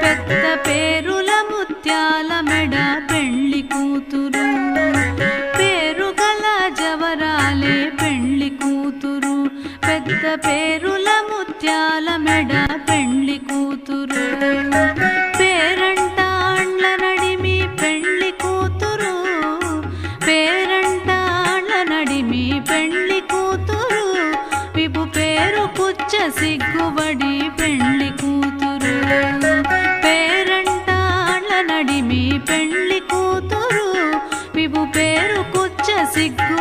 పెద్ద పేరుల ముత్యాల మెడ పెళ్లి కూతురు, పేరుగల జవరాలే పెళ్లి కూతురు, పెద్ద పేరుల ముత్యాల మెడ పెళ్లి కూతురు, పేరంటాండ్ల నడిమి పెళ్లి కూతురు, పేరంటాండ్ల నడిమి పెళ్లి కూతురు, విభు పేరు పుచ్చ సిగ్గుబడి పెళ్లి కూతురు, పేరంటాండ్ల నడిమి పెళ్లి కూతురు, విభు పేరు కుచ్చ సిగ్గు